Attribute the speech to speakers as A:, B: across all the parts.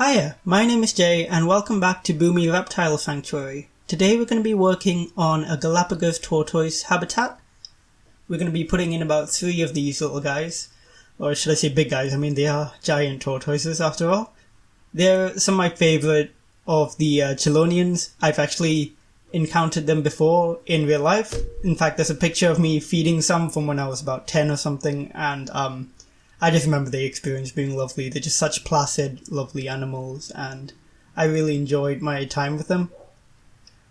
A: Hiya, my name is Jay and welcome back to Bumi Reptile Sanctuary. Today we're going to be working on a Galapagos tortoise habitat. We're going to be putting in about 3 of these little guys. Or should I say big guys, I mean they are giant tortoises after all. They're some of my favourite of the Chelonians. I've actually encountered them before in real life. In fact, there's a picture of me feeding some from when I was about 10 or something, and I just remember the experience being lovely. They're just such placid, lovely animals, and I really enjoyed my time with them.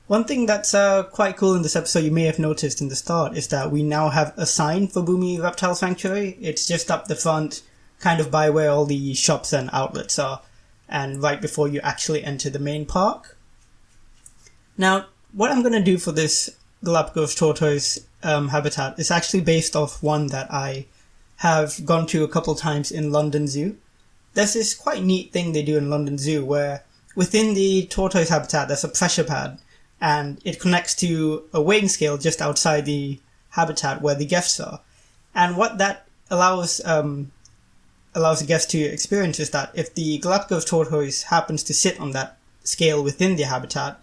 A: One thing that's quite cool in this episode you may have noticed in the start is that we now have a sign for Bumi Reptile Sanctuary. It's just up the front, kind of by where all the shops and outlets are, and right before you actually enter the main park. Now, what I'm going to do for this Galapagos tortoise habitat is actually based off one that I have gone to a couple times in London Zoo. There's this quite neat thing they do in London Zoo where within the tortoise habitat there's a pressure pad, and it connects to a weighing scale just outside the habitat where the guests are. And what that allows the guests to experience is that if the Galapagos tortoise happens to sit on that scale within the habitat,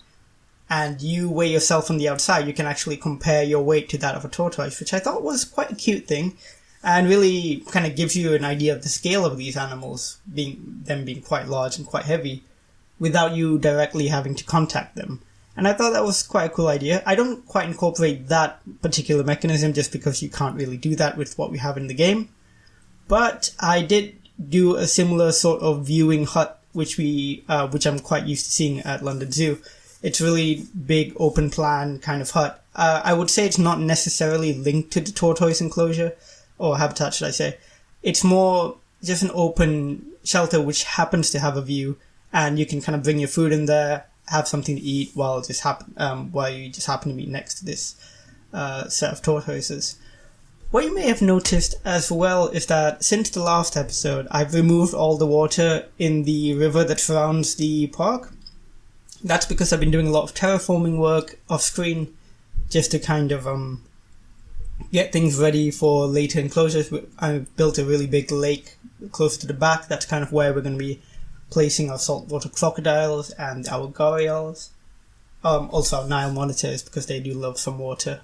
A: and you weigh yourself on the outside, you can actually compare your weight to that of a tortoise, which I thought was quite a cute thing, and really kind of gives you an idea of the scale of these animals, being quite large and quite heavy, without you directly having to contact them. And I thought that was quite a cool idea. I don't quite incorporate that particular mechanism just because you can't really do that with what we have in the game. But I did do a similar sort of viewing hut, which I'm quite used to seeing at London Zoo. It's a really big open plan kind of hut. I would say it's not necessarily linked to the tortoise enclosure, or habitat should I say. It's more just an open shelter which happens to have a view, and you can kind of bring your food in there, have something to eat while you just happen to be next to this set of tortoises. What you may have noticed as well is that since the last episode, I've removed all the water in the river that surrounds the park. That's because I've been doing a lot of terraforming work off screen, just to kind of get things ready for later enclosures. I've built a really big lake close to the back. That's kind of where we're going to be placing our saltwater crocodiles and our gharials. Also our Nile monitors, because they do love some water.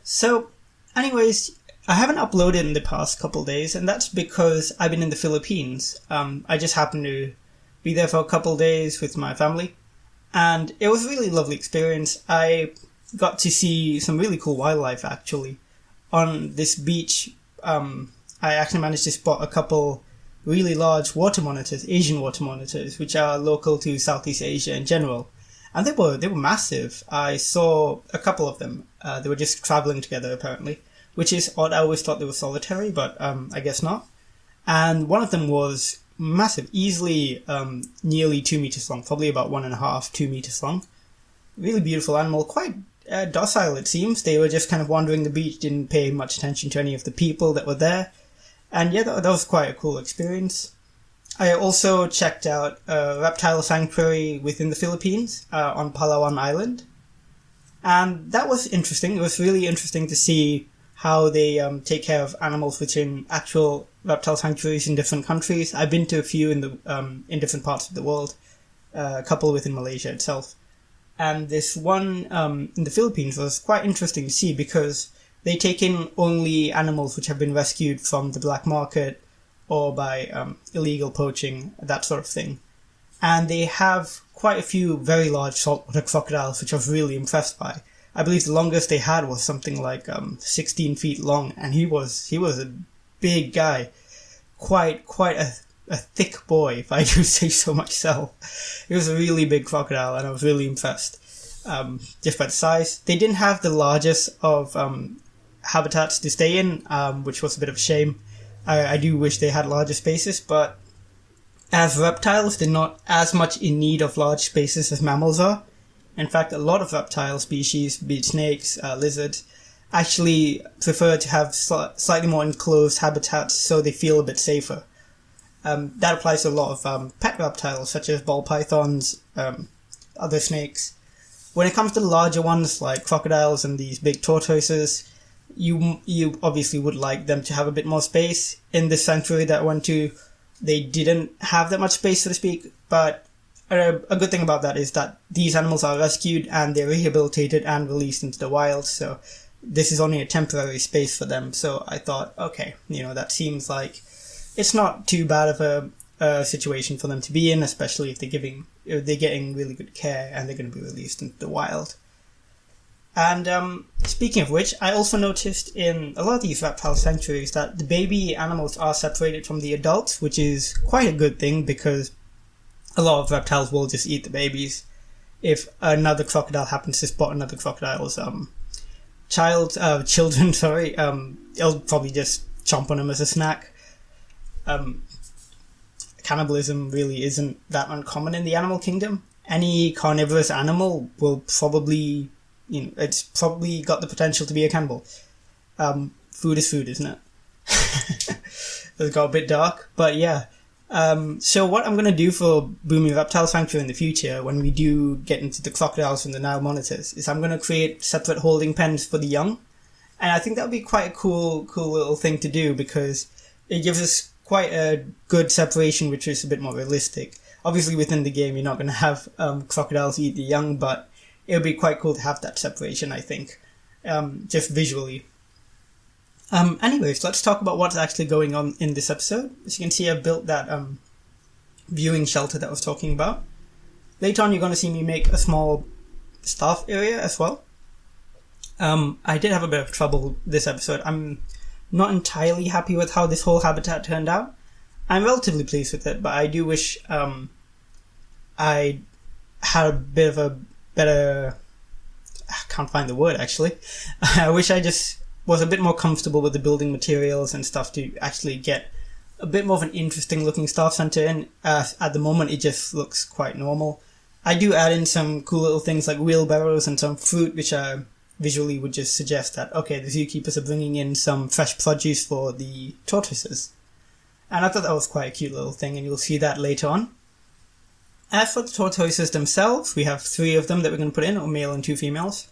A: So, anyways, I haven't uploaded in the past couple days, and that's because I've been in the Philippines. I just happened to be there for a couple days with my family, and it was a really lovely experience. I got to see some really cool wildlife, actually. On this beach, I actually managed to spot a couple really large water monitors, Asian water monitors, which are local to Southeast Asia in general. And they were massive. I saw a couple of them. They were just traveling together, apparently, which is odd. I always thought they were solitary, but I guess not. And one of them was massive, easily nearly 2 meters long, probably about 1.5, 2 meters long. Really beautiful animal, quite docile it seems. They were just kind of wandering the beach, didn't pay much attention to any of the people that were there. And yeah, that was quite a cool experience. I also checked out a reptile sanctuary within the Philippines on Palawan Island. And that was interesting. It was really interesting to see how they take care of animals within actual reptile sanctuaries in different countries. I've been to a few in different parts of the world, a couple within Malaysia itself. And this one in the Philippines was quite interesting to see because they take in only animals which have been rescued from the black market or by illegal poaching, that sort of thing. And they have quite a few very large saltwater crocodiles, which I was really impressed by. I believe the longest they had was something like 16 feet long, and he was a big guy, quite a thick boy, if I do say so myself. He was a really big crocodile, and I was really impressed just by the size. They didn't have the largest of habitats to stay in, which was a bit of a shame. I do wish they had larger spaces, but as reptiles, they're not as much in need of large spaces as mammals are. In fact, a lot of reptile species, be it snakes, lizards, actually prefer to have slightly more enclosed habitats so they feel a bit safer. That applies to a lot of pet reptiles, such as ball pythons, other snakes. When it comes to the larger ones, like crocodiles and these big tortoises, you obviously would like them to have a bit more space. In this sanctuary that I went to, they didn't have that much space, so to speak, but a good thing about that is that these animals are rescued and they're rehabilitated and released into the wild, so this is only a temporary space for them. So I thought, okay, that seems like it's not too bad of a situation for them to be in, especially if they're getting really good care and they're going to be released into the wild. And speaking of which, I also noticed in a lot of these reptile sanctuaries that the baby animals are separated from the adults, which is quite a good thing because a lot of reptiles will just eat the babies. If another crocodile happens to spot another crocodile's children, it'll probably just chomp on them as a snack. Cannibalism really isn't that uncommon in the animal kingdom. Any carnivorous animal will probably, it's probably got the potential to be a cannibal. Food is food, isn't it? It got a bit dark, but yeah. So what I'm going to do for Bumi Reptile Sanctuary in the future, when we do get into the crocodiles from the Nile monitors, is I'm going to create separate holding pens for the young. And I think that would be quite a cool little thing to do because it gives us quite a good separation, which is a bit more realistic. Obviously within the game you're not going to have crocodiles eat the young, but it would be quite cool to have that separation, I think, just visually. Anyways, let's talk about what's actually going on in this episode. As you can see, I've built that viewing shelter that I was talking about. Later on, you're going to see me make a small staff area as well. I did have a bit of trouble this episode. I'm not entirely happy with how this whole habitat turned out. I'm relatively pleased with it, but I do wish I had a bit of a better... I can't find the word, actually. I wish I just was a bit more comfortable with the building materials and stuff to actually get a bit more of an interesting looking staff center in. At the moment, it just looks quite normal. I do add in some cool little things like wheelbarrows and some fruit, which visually would just suggest that, okay, the zookeepers are bringing in some fresh produce for the tortoises. And I thought that was quite a cute little thing, and you'll see that later on. As for the tortoises themselves, we have 3 of them that we're going to put in, or male and 2 females.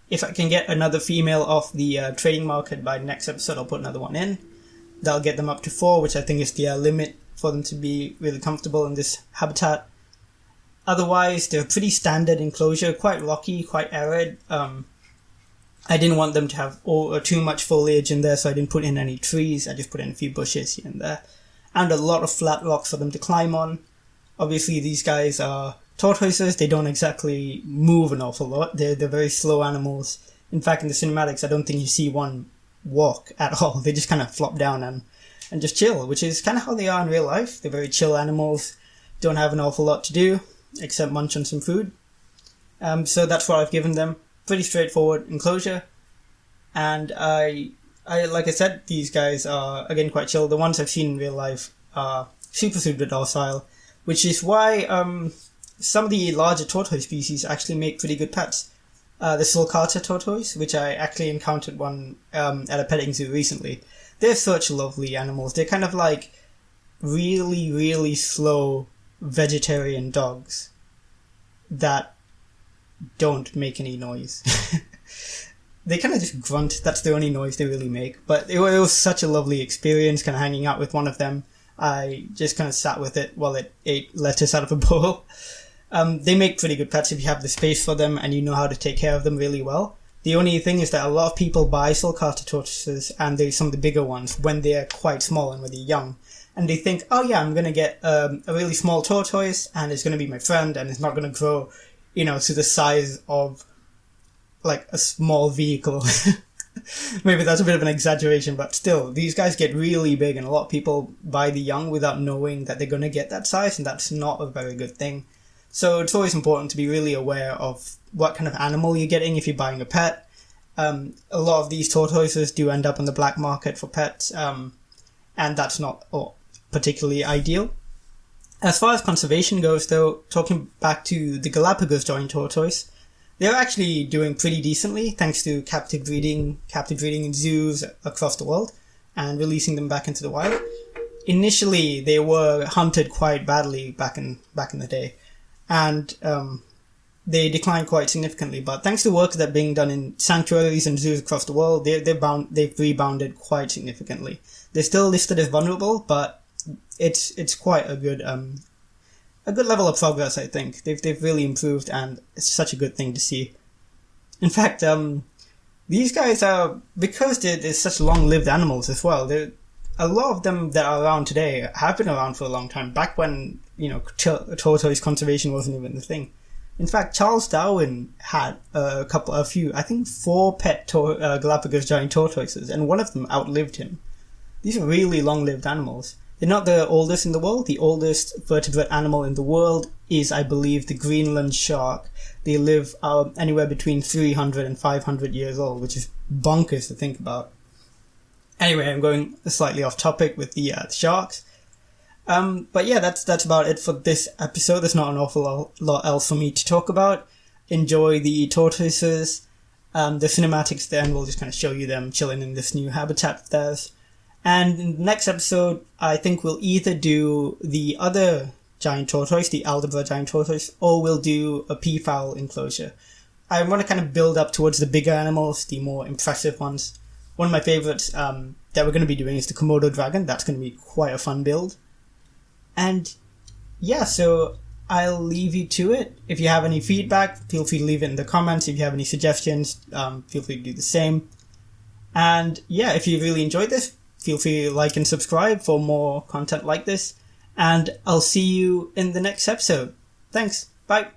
A: If I can get another female off the trading market by the next episode, I'll put another one in. That'll get them up to 4, which I think is the limit for them to be really comfortable in this habitat. Otherwise, they're pretty standard enclosure, quite rocky, quite arid. I didn't want them to have too much foliage in there, so I didn't put in any trees. I just put in a few bushes here and there. And a lot of flat rocks for them to climb on. Obviously, these guys are tortoises. They don't exactly move an awful lot. They're very slow animals. In fact, in the cinematics, I don't think you see one walk at all. They just kind of flop down and just chill, which is kind of how they are in real life. They're very chill animals. Don't have an awful lot to do, except munch on some food. So that's what I've given them. Pretty straightforward enclosure. And I like I said, these guys are, again, quite chill. The ones I've seen in real life are super docile, which is why some of the larger tortoise species actually make pretty good pets. The sulcata tortoise, which I actually encountered one at a petting zoo recently. They're such lovely animals. They're kind of like really slow vegetarian dogs that don't make any noise. They kind of just grunt. That's the only noise they really make. But it was such a lovely experience kind of hanging out with one of them. I just kind of sat with it while it ate lettuce out of a bowl. They make pretty good pets if you have the space for them and you know how to take care of them really well. The only thing is that a lot of people buy sulcata tortoises, and they're some of the bigger ones, when they're quite small and when they're young. And they think, oh yeah, I'm going to get a really small tortoise and it's going to be my friend and it's not going to grow, to the size of like a small vehicle. Maybe that's a bit of an exaggeration, but still, these guys get really big and a lot of people buy the young without knowing that they're going to get that size, and that's not a very good thing. So it's always important to be really aware of what kind of animal you're getting if you're buying a pet. A lot of these tortoises do end up on the black market for pets, and that's not particularly ideal. As far as conservation goes, though, talking back to the Galapagos giant tortoise, they're actually doing pretty decently thanks to captive breeding in zoos across the world and releasing them back into the wild. Initially, they were hunted quite badly back in the day, and they declined quite significantly. But thanks to work that's being done in sanctuaries and zoos across the world, they've rebounded quite significantly. They're still listed as vulnerable, but it's quite a good level of progress. I think they've really improved, and it's such a good thing to see. In fact, these guys are, because they're such long-lived animals as well. A lot of them that are around today have been around for a long time. Back when tortoise conservation wasn't even the thing. In fact, Charles Darwin had a few, I think 4 pet Galapagos giant tortoises, and one of them outlived him. These are really long-lived animals. They're not the oldest in the world. The oldest vertebrate animal in the world is, I believe, the Greenland shark. They live anywhere between 300 and 500 years old, which is bonkers to think about. Anyway, I'm going slightly off topic with the sharks. But yeah, that's about it for this episode. There's not an awful lot else for me to talk about. Enjoy the tortoises, the cinematics there, and we'll just kind of show you them chilling in this new habitat of theirs. And in the next episode, I think we'll either do the other giant tortoise, the Aldabra giant tortoise, or we'll do a peafowl enclosure. I want to kind of build up towards the bigger animals, the more impressive ones. One of my favourites that we're going to be doing is the Komodo dragon. That's going to be quite a fun build. And yeah, so I'll leave you to it. If you have any feedback, feel free to leave it in the comments. If you have any suggestions, feel free to do the same. And yeah, if you really enjoyed this, feel free to like and subscribe for more content like this. And I'll see you in the next episode. Thanks. Bye.